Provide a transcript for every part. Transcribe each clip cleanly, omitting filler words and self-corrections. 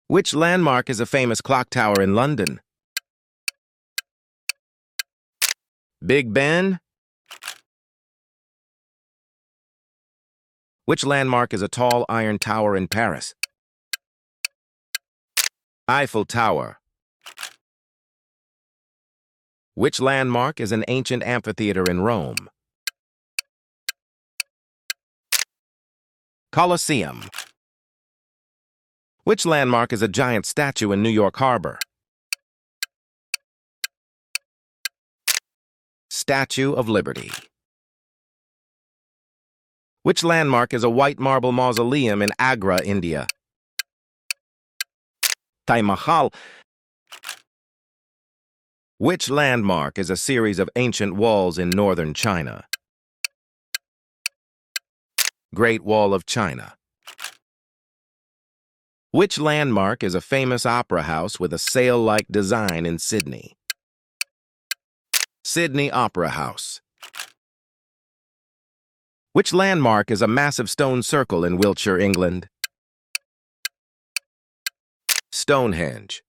Which landmark is a famous clock tower in London? Big Ben? Which landmark is a tall iron tower in Paris? Eiffel Tower. Which landmark is an ancient amphitheater in Rome? Colosseum. Which landmark is a giant statue in New York Harbor? Statue of Liberty. Which landmark is a white marble mausoleum in Agra, India? Taj Mahal. Which landmark is a series of ancient walls in northern China? Great Wall of China. Which landmark is a famous opera house with a sail-like design in Sydney? Sydney Opera House. Which landmark is a massive stone circle in Wiltshire, England? Stonehenge.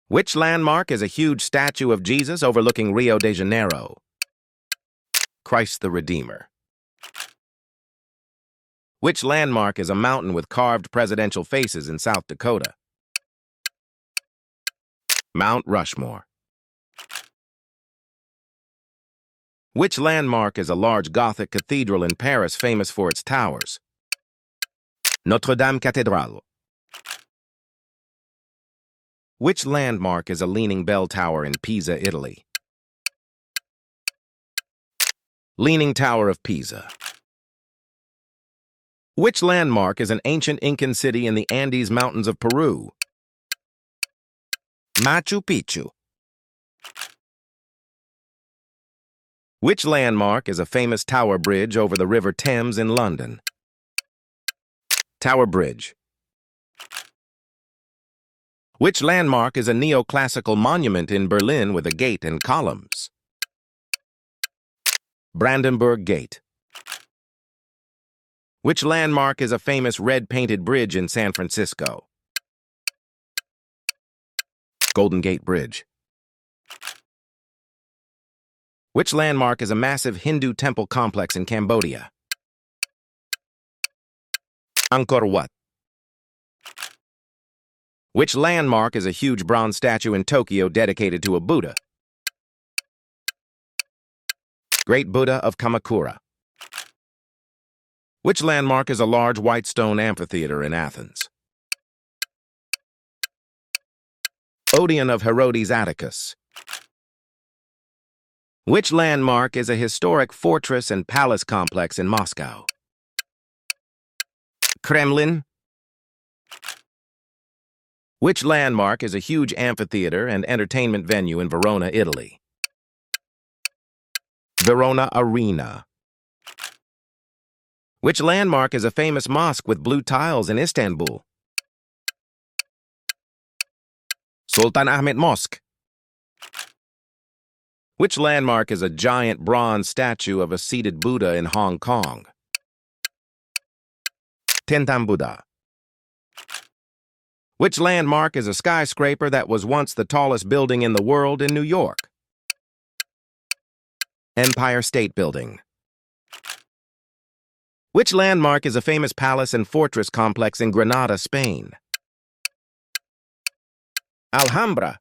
Which landmark is a huge statue of Jesus overlooking Rio de Janeiro? Christ the Redeemer. Which landmark is a mountain with carved presidential faces in South Dakota? Mount Rushmore. Which landmark is a large Gothic cathedral in Paris famous for its towers? Notre Dame Cathedral. Which landmark is a leaning bell tower in Pisa, Italy? Leaning Tower of Pisa. Which landmark is an ancient Incan city in the Andes Mountains of Peru? Machu Picchu. Which landmark is a famous tower bridge over the River Thames in London? Tower Bridge. Which landmark is a neoclassical monument in Berlin with a gate and columns? Brandenburg Gate. Which landmark is a famous red-painted bridge in San Francisco? Golden Gate Bridge. Which landmark is a massive Hindu temple complex in Cambodia? Angkor Wat. Which landmark is a huge bronze statue in Tokyo dedicated to a Buddha? Great Buddha of Kamakura. Which landmark is a large white stone amphitheater in Athens? Odeon of Herodes Atticus. Which landmark is a historic fortress and palace complex in Moscow? Kremlin. Which landmark is a huge amphitheater and entertainment venue in Verona, Italy? Verona Arena. Which landmark is a famous mosque with blue tiles in Istanbul? Sultan Ahmet Mosque. Which landmark is a giant bronze statue of a seated Buddha in Hong Kong? Tentam Buddha. Which landmark is a skyscraper that was once the tallest building in the world in New York? Empire State Building. Which landmark is a famous palace and fortress complex in Granada, Spain? Alhambra.